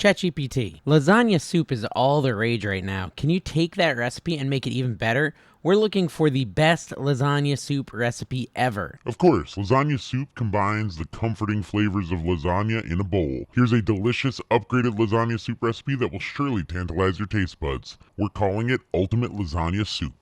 ChatGPT. Lasagna soup is all the rage right now. Can you take that recipe and make it even better? We're looking for the best lasagna soup recipe ever. Of course, lasagna soup combines the comforting flavors of lasagna in a bowl. Here's a delicious upgraded lasagna soup recipe that will surely tantalize your taste buds. We're calling it Ultimate Lasagna Soup.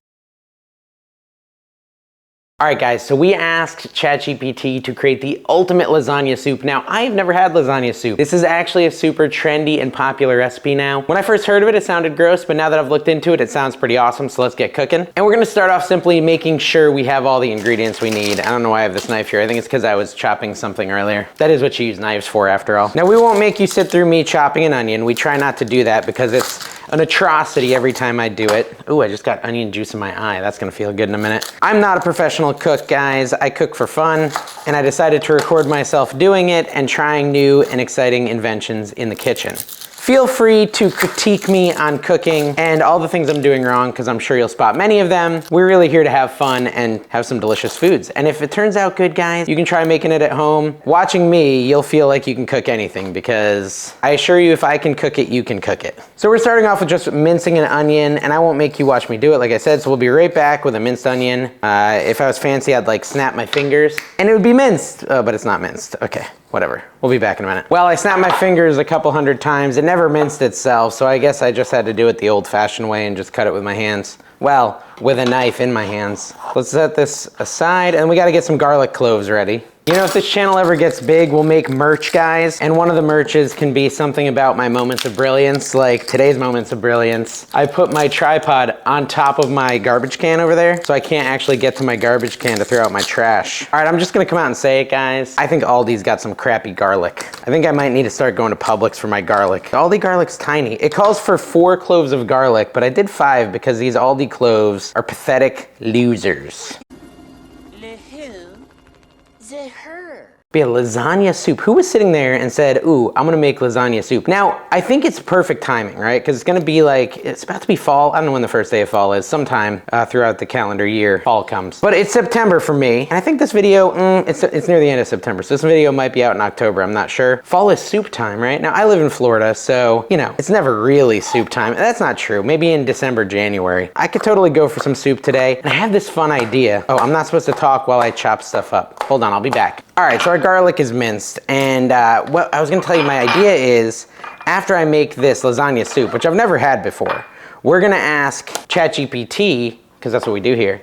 All right, guys, so we asked ChatGPT to create the ultimate lasagna soup. Now, I've never had lasagna soup. This is actually a super trendy and popular recipe now. When I first heard of it, it sounded gross, but now that I've looked into it, it sounds pretty awesome, so let's get cooking. And we're gonna start off simply making sure we have all the ingredients we need. I don't know why I have this knife here. I think it's because I was chopping something earlier. That is what you use knives for, after all. Now, we won't make you sit through me chopping an onion. We try not to do that because it's an atrocity every time I do it. Ooh, I just got onion juice in my eye. That's gonna feel good in a minute. I'm not a professional cook, guys. I cook for fun, and I decided to record myself doing it and trying new and exciting inventions in the kitchen. Feel free to critique me on cooking and all the things I'm doing wrong, because I'm sure you'll spot many of them. We're really here to have fun and have some delicious foods. And if it turns out good, guys, you can try making it at home. Watching me, you'll feel like you can cook anything, because I assure you, if I can cook it, you can cook it. So we're starting off with just mincing an onion, and I won't make you watch me do it, like I said, so we'll be right back with a minced onion. If I was fancy, I'd like snap my fingers, and it would be minced, but it's not minced. Okay, whatever. We'll be back in a minute. Well, I snapped my fingers a couple hundred times. It never minced itself, so I guess I just had to do it the old-fashioned way and just cut it with my hands. Well, with a knife in my hands. Let's set this aside, and we gotta get some garlic cloves ready. You know, if this channel ever gets big, we'll make merch, guys. And one of the merches can be something about my moments of brilliance, like today's moments of brilliance. I put my tripod on top of my garbage can over there, so I can't actually get to my garbage can to throw out my trash. All right, I'm just gonna come out and say it, guys. I think Aldi's got some crappy garlic. I think I might need to start going to Publix for my garlic. Aldi garlic's tiny. It calls for 4 cloves of garlic, but I did 5 because these Aldi cloves are pathetic losers. Be a lasagna soup. Who was sitting there and said, ooh, I'm gonna make lasagna soup? Now, I think it's perfect timing, right? Because it's gonna be like, it's about to be fall. I don't know when the first day of fall is. Sometime throughout the calendar year, fall comes. But it's September for me. And I think this video, it's near the end of September. So this video might be out in October, I'm not sure. Fall is soup time, right? Now, I live in Florida, so, you know, it's never really soup time. That's not true. Maybe in December, January. I could totally go for some soup today. And I have this fun idea. Oh, I'm not supposed to talk while I chop stuff up. Hold on, I'll be back. All right, so our garlic is minced, and what I was gonna tell you, my idea is, after I make this lasagna soup, which I've never had before, we're gonna ask ChatGPT, because that's what we do here,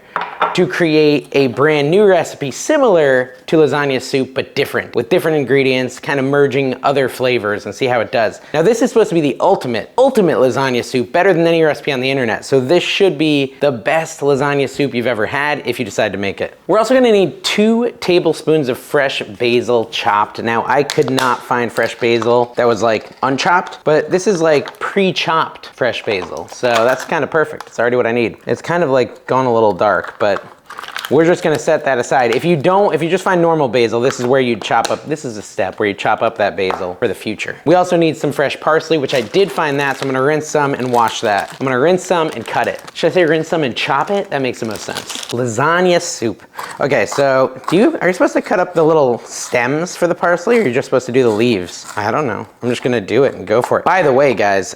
to create a brand new recipe similar to lasagna soup, but different, with different ingredients, kind of merging other flavors, and see how it does. Now, this is supposed to be the ultimate lasagna soup, better than any recipe on the internet. So this should be the best lasagna soup you've ever had if you decide to make it. We're also gonna need 2 tablespoons of fresh basil chopped. Now, I could not find fresh basil that was like unchopped, but this is like pre-chopped fresh basil. So that's kind of perfect. It's already what I need. It's kind of like gone a little dark, but we're just gonna set that aside. If you just find normal basil, this is where you chop up, this is a step where you chop up that basil for the future. We also need some fresh parsley, which I did find that, so I'm gonna rinse some and wash that. I'm gonna rinse some and cut it. Should I say rinse some and chop it? That makes the most sense. Lasagna soup. Okay, so are you supposed to cut up the little stems for the parsley, or you're just supposed to do the leaves? I don't know. I'm just gonna do it and go for it. By the way, guys,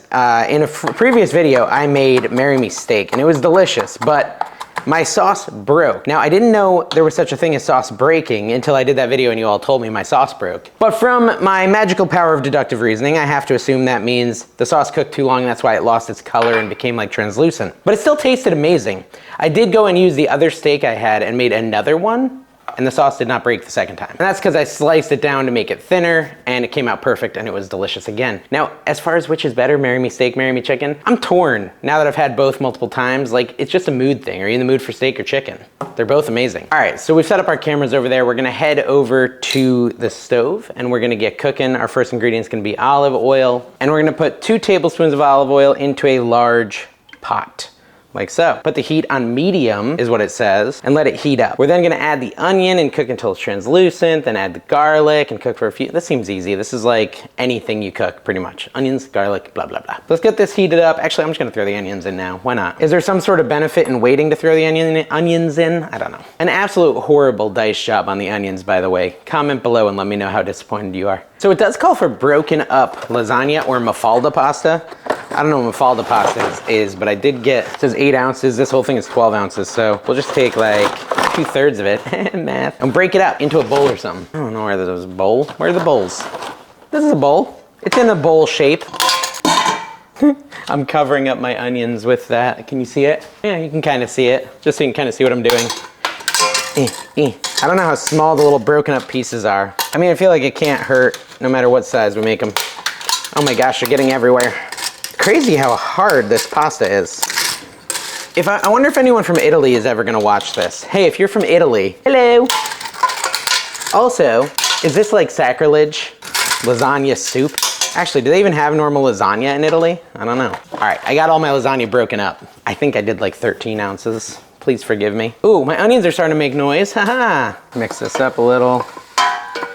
in a previous video, I made Marry Me steak, and it was delicious, but my sauce broke. Now, I didn't know there was such a thing as sauce breaking until I did that video and you all told me my sauce broke. But from my magical power of deductive reasoning, I have to assume that means the sauce cooked too long, and that's why it lost its color and became like translucent. But it still tasted amazing. I did go and use the other steak I had and made another one, and the sauce did not break the second time. And that's because I sliced it down to make it thinner, and it came out perfect, and it was delicious again. Now, as far as which is better, Marry Me steak, Marry Me chicken, I'm torn. Now that I've had both multiple times, like, it's just a mood thing. Are you in the mood for steak or chicken? They're both amazing. All right, so we've set up our cameras over there. We're gonna head over to the stove, and we're gonna get cooking. Our first ingredient's gonna be olive oil, and we're gonna put 2 tablespoons of olive oil into a large pot. like so. Put the heat on medium is what it says, and let it heat up. We're then gonna add the onion and cook until it's translucent, then add the garlic and cook for a few. This seems easy. This is like anything you cook, pretty much. Onions, garlic, blah, blah, blah. Let's get this heated up. Actually, I'm just gonna throw the onions in now. Why not? Is there some sort of benefit in waiting to throw the onions in? I don't know. An absolute horrible dice job on the onions, by the way. Comment below and let me know how disappointed you are. So it does call for broken up lasagna or mafalda pasta. I don't know what mafalda pasta is, but I did get, it says 8 ounces. This whole thing is 12 ounces. So we'll just take like 2/3 of it, math, and break it up into a bowl or something. I don't know where there's a bowl. Where are the bowls? This is a bowl. It's in a bowl shape. I'm covering up my onions with that. Can you see it? Yeah, you can kind of see it. Just so you can kind of see what I'm doing. I don't know how small the little broken up pieces are. I mean, I feel like it can't hurt no matter what size we make them. Oh my gosh, they're getting everywhere. Crazy how hard this pasta is. I wonder if anyone from Italy is ever gonna watch this. Hey, if you're from Italy, hello. Also, is this like sacrilege? Lasagna soup? Actually, do they even have normal lasagna in Italy? I don't know. All right, I got all my lasagna broken up. I think I did like 13 ounces. Please forgive me. Ooh, my onions are starting to make noise, haha. Mix this up a little.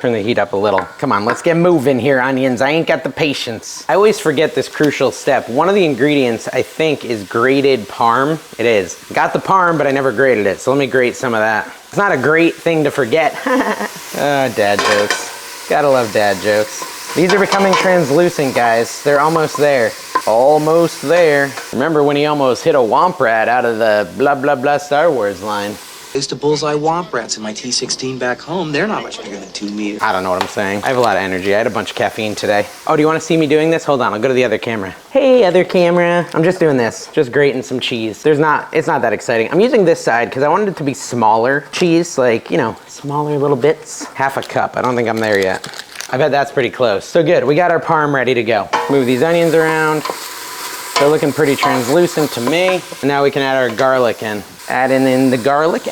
Turn the heat up a little. Come on, let's get moving here, onions. I ain't got the patience. I always forget this crucial step. One of the ingredients, I think, is grated parm. It is. Got the parm, but I never grated it, so let me grate some of that. It's not a great thing to forget. Oh, dad jokes. Gotta love dad jokes. These are becoming translucent, guys. They're almost there. Almost there. Remember when he almost hit a womp rat out of the blah, blah, blah Star Wars line? I used to bullseye womp rats in my T16 back home. They're not much bigger than 2 meters. I don't know what I'm saying. I have a lot of energy. I had a bunch of caffeine today. Oh, do you want to see me doing this? Hold on, I'll go to the other camera. Hey, other camera. I'm just doing this. Just grating some cheese. It's not that exciting. I'm using this side because I wanted it to be smaller cheese, like, you know, smaller little bits. Half a cup. I don't think I'm there yet. I bet that's pretty close. So good, we got our parm ready to go. Move these onions around. They're looking pretty translucent to me. And now we can add our garlic in. Adding in the garlic.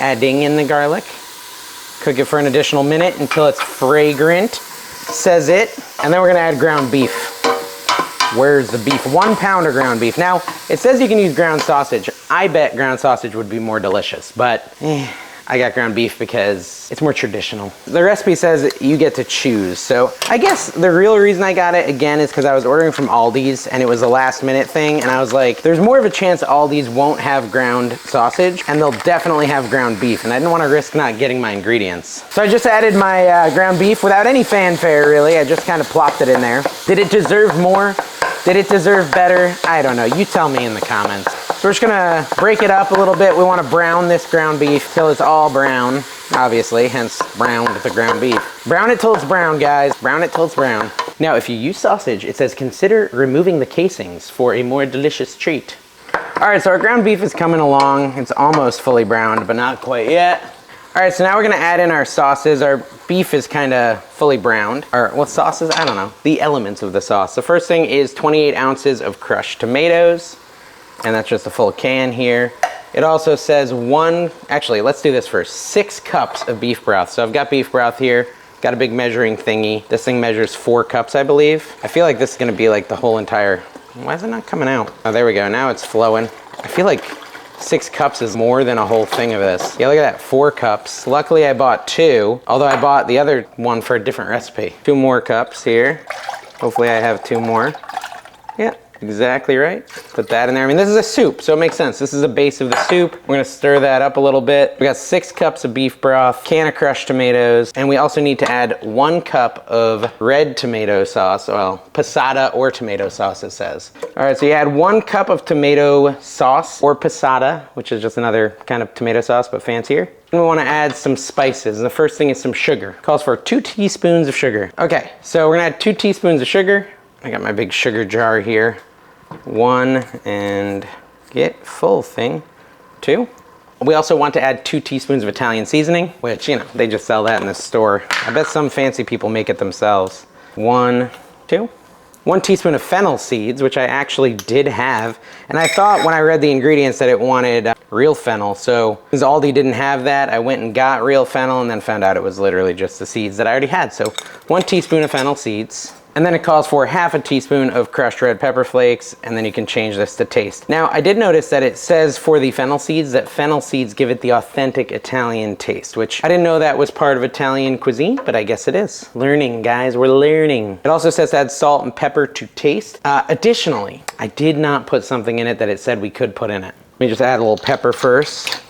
Cook it for an additional minute until it's fragrant, says it. And then we're gonna add ground beef. Where's the beef? 1 pound of ground beef. Now, it says you can use ground sausage. I bet ground sausage would be more delicious, but I got ground beef because it's more traditional. The recipe says you get to choose. So I guess the real reason I got it again is because I was ordering from Aldi's and it was a last minute thing. And I was like, there's more of a chance Aldi's won't have ground sausage and they'll definitely have ground beef. And I didn't want to risk not getting my ingredients. So I just added my ground beef without any fanfare really. I just kind of plopped it in there. Did it deserve more? Did it deserve better? I don't know. You tell me in the comments. So we're just gonna break it up a little bit. We wanna brown this ground beef till it's all brown, obviously, hence browned the ground beef. Brown it till it's brown, guys. Brown it till it's brown. Now, if you use sausage, it says consider removing the casings for a more delicious treat. All right, so our ground beef is coming along. It's almost fully browned, but not quite yet. All right, so now we're gonna add in our sauces. Our beef is kind of fully browned. Or what sauces? I don't know. The elements of the sauce. The first thing is 28 ounces of crushed tomatoes. And that's just a full can here. It also says actually, let's do this first. 6 cups of beef broth. So I've got beef broth here. Got a big measuring thingy. This thing measures 4 cups, I believe. I feel like this is gonna be like the whole entire, why is it not coming out? Oh, there we go, now it's flowing. I feel like 6 cups is more than a whole thing of this. Yeah, look at that, 4 cups. Luckily I bought 2, although I bought the other one for a different recipe. 2 more cups here. Hopefully I have 2 more. Yeah, exactly right. Put that in there. I mean, this is a soup, so it makes sense. This is a base of the soup. We're gonna stir that up a little bit. We got 6 cups of beef broth, can of crushed tomatoes, and we also need to add 1 cup of red tomato sauce, well, passata or tomato sauce, it says. All right, so you add 1 cup of tomato sauce or passata, which is just another kind of tomato sauce, but fancier. And we wanna add some spices. And the first thing is some sugar. Calls for 2 teaspoons of sugar. Okay, so we're gonna add 2 teaspoons of sugar. I got my big sugar jar here. 1 and get full thing. 2. We also want to add 2 teaspoons of Italian seasoning, which, you know, they just sell that in the store. I bet some fancy people make it themselves. 1, 2. 1 teaspoon of fennel seeds, which I actually did have. And I thought when I read the ingredients that it wanted real fennel. So since Aldi didn't have that, I went and got real fennel and then found out it was literally just the seeds that I already had. So 1 teaspoon of fennel seeds. And then it calls for half a teaspoon of crushed red pepper flakes, and then you can change this to taste. Now, I did notice that it says for the fennel seeds that fennel seeds give it the authentic Italian taste, which I didn't know that was part of Italian cuisine, but I guess it is. Learning, guys, we're learning. It also says to add salt and pepper to taste. Additionally, I did not put something in it that it said we could put in it. Let me just add a little pepper first,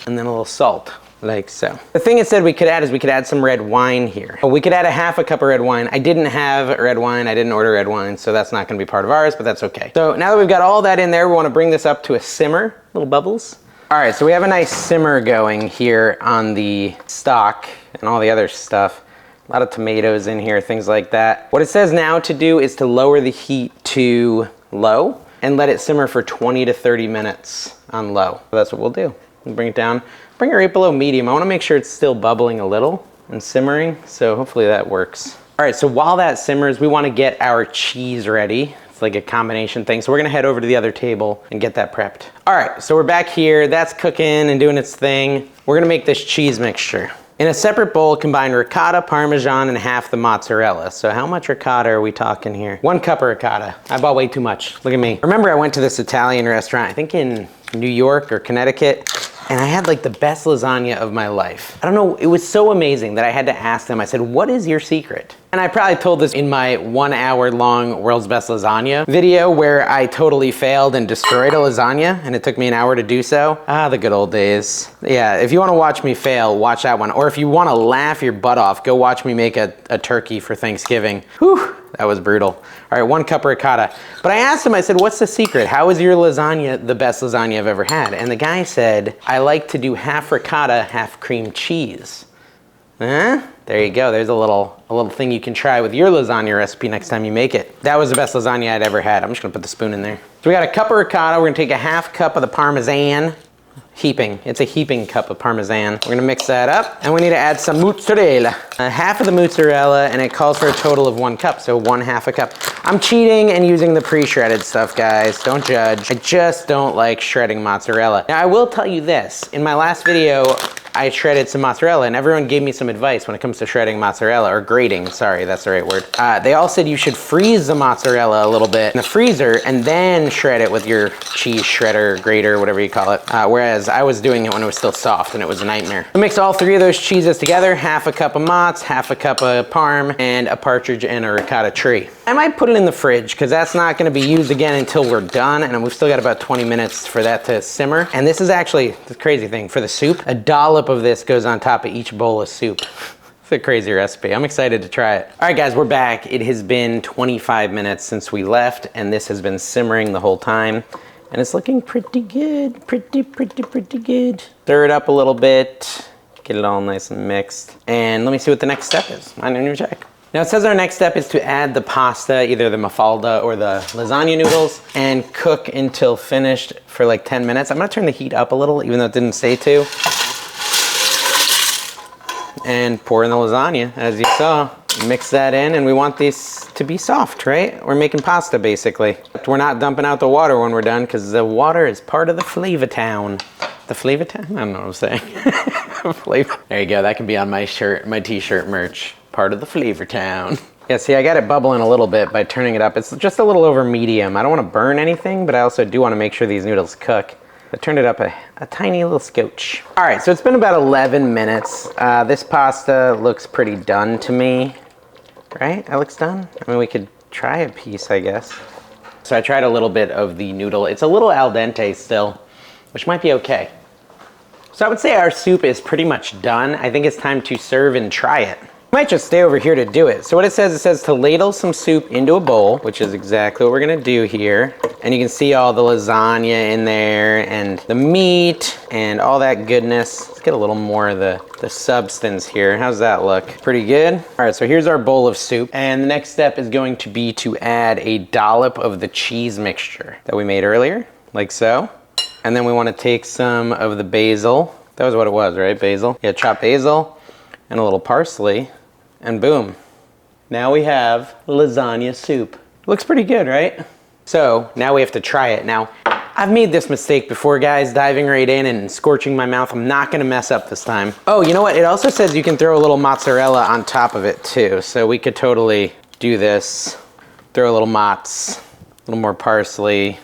and then a little salt. Like so. The thing it said we could add is we could add some red wine here. We could add a half a cup of red wine. I didn't have red wine. I didn't order red wine, so that's not gonna be part of ours, but that's okay. So now that we've got all that in there, we wanna bring this up to a simmer, little bubbles. All right, so we have a nice simmer going here on the stock and all the other stuff. A lot of tomatoes in here, things like that. What it says now to do is to lower the heat to low and let it simmer for 20 to 30 minutes on low. So that's what we'll do. We'll bring it down. Bring it right below medium. I want to make sure it's still bubbling a little and simmering, so hopefully that works. All right, so while that simmers, we want to get our cheese ready. It's like a combination thing, so we're gonna head over to the other table and get that prepped. All right, so we're back here. That's cooking and doing its thing. We're gonna make this cheese mixture. In a separate bowl, combine ricotta, parmesan, and half the mozzarella. So how much ricotta are we talking here? 1 cup of ricotta. I bought way too much. Look at me. Remember I went to this Italian restaurant, I think in New York or Connecticut, and I had like the best lasagna of my life. I don't know, it was so amazing that I had to ask them, I said, what is your secret? And I probably told this in my 1 hour long world's best lasagna video where I totally failed and destroyed a lasagna and it took me an hour to do so. Ah, the good old days. Yeah, if you wanna watch me fail, watch that one. Or if you wanna laugh your butt off, go watch me make a turkey for Thanksgiving. Whew, that was brutal. All right, 1 cup of ricotta. But I asked him, I said, what's the secret? How is your lasagna the best lasagna I've ever had? And the guy said, I like to do half ricotta, half cream cheese. Huh? There you go. There's a little thing you can try with your lasagna recipe next time you make it. That was the best lasagna I'd ever had. I'm just gonna put the spoon in there. So we got a cup of ricotta. We're gonna take a half cup of the parmesan. Heaping. It's a heaping cup of parmesan. We're gonna mix that up, and we need to add some mozzarella. Half of the mozzarella, and it calls for a total of 1 cup, so 1/2 a cup. I'm cheating and using the pre-shredded stuff, guys. Don't judge. I just don't like shredding mozzarella. Now, I will tell you this. In my last video, I shredded some mozzarella, and everyone gave me some advice when it comes to shredding mozzarella, or grating, sorry, that's the right word. They all said you should freeze the mozzarella a little bit in the freezer and then shred it with your cheese shredder, grater, whatever you call it. Whereas I was doing it when it was still soft and it was a nightmare. I mix all 3 of those cheeses together, 1/2 cup of mozz, 1/2 cup of parm, and a partridge and a ricotta tree. I might put it in the fridge because that's not gonna be used again until we're done, and we've still got about 20 minutes for that to simmer. And this is actually the crazy thing, for the soup, a dollop of this goes on top of each bowl of soup. It's a crazy recipe. I'm excited to try it. All right, guys, we're back. It has been 25 minutes since we left, and this has been simmering the whole time. And it's looking pretty good, pretty good. Stir it up a little bit, get it all nice and mixed. And let me see what the next step is. I didn't even check. Now it says our next step is to add the pasta, either the mafalda or the lasagna noodles, and cook until finished for like 10 minutes. I'm gonna turn the heat up a little, even though it didn't say to. And pour in the lasagna, as you saw. Mix that in, and we want these to be soft, right? We're making pasta, basically. We're not dumping out the water when we're done, because the water is part of the flavor town. The flavor town? I don't know what I'm saying. Flavor. There you go, that can be on my shirt, my t-shirt merch. Part of the flavor town. Yeah, see, I got it bubbling a little bit by turning it up. It's just a little over medium. I don't want to burn anything, but I also do want to make sure these noodles cook. I turned it up a tiny little scotch. All right, so it's been about 11 minutes. This pasta looks pretty done to me, right? That looks done. I mean, we could try a piece, I guess. So I tried a little bit of the noodle. It's a little al dente still, which might be okay. So I would say our soup is pretty much done. I think it's time to serve and try it. I might just stay over here to do it. So what it says to ladle some soup into a bowl, which is exactly what we're gonna do here. And you can see all the lasagna in there and the meat and all that goodness. Let's get a little more of the substance here. How's that look? Pretty good? All right, so here's our bowl of soup. And the next step is going to be to add a dollop of the cheese mixture that we made earlier, like so. And then we wanna take some of the basil. That was what it was, right? Basil? Yeah, chopped basil and a little parsley. And boom, now we have lasagna soup. Looks pretty good, right? So now we have to try it. Now, I've made this mistake before, guys, diving right in and scorching my mouth. I'm not gonna mess up this time. Oh, you know what? It also says you can throw a little mozzarella on top of it too. So we could totally do this. Throw a little mozz, a little more parsley,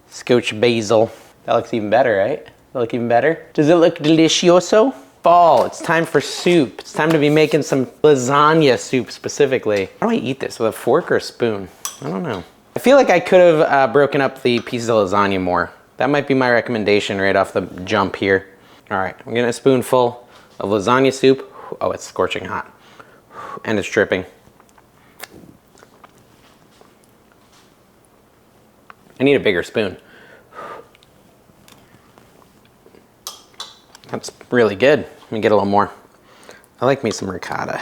scotch basil. That looks even better, right? That look even better? Does it look delicioso? Fall, it's time for soup. It's time to be making some lasagna soup specifically. How do I eat this, with a fork or a spoon? I don't know. I feel like I could have broken up the pieces of lasagna more. That might be my recommendation right off the jump here. All right, I'm getting a spoonful of lasagna soup. Oh, it's scorching hot. And it's dripping. I need a bigger spoon. That's really good. Let me get a little more. I like me some ricotta.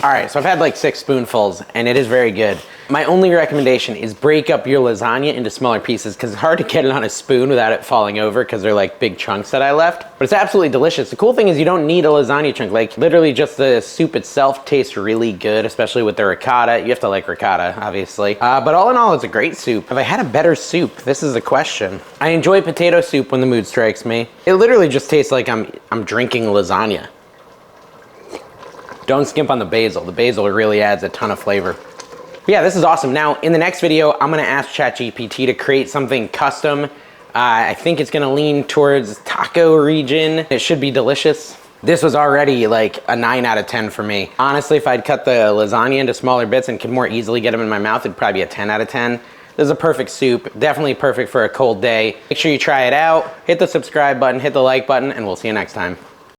All right, so I've had like 6 spoonfuls and it is very good. My only recommendation is break up your lasagna into smaller pieces because it's hard to get it on a spoon without it falling over because they're like big chunks that I left. But it's absolutely delicious. The cool thing is you don't need a lasagna chunk. Like literally just the soup itself tastes really good, especially with the ricotta. You have to like ricotta, obviously. But all in all, it's a great soup. Have I had a better soup? This is the question. I enjoy potato soup when the mood strikes me. It literally just tastes like I'm drinking lasagna. Don't skimp on the basil. The basil really adds a ton of flavor. Yeah, this is awesome. Now, in the next video, I'm gonna ask ChatGPT to create something custom. I think it's gonna lean towards taco region. It should be delicious. This was already like a 9 out of 10 for me. Honestly, if I'd cut the lasagna into smaller bits and could more easily get them in my mouth, it'd probably be a 10 out of 10. This is a perfect soup, definitely perfect for a cold day. Make sure you try it out, hit the subscribe button, hit the like button, and we'll see you next time.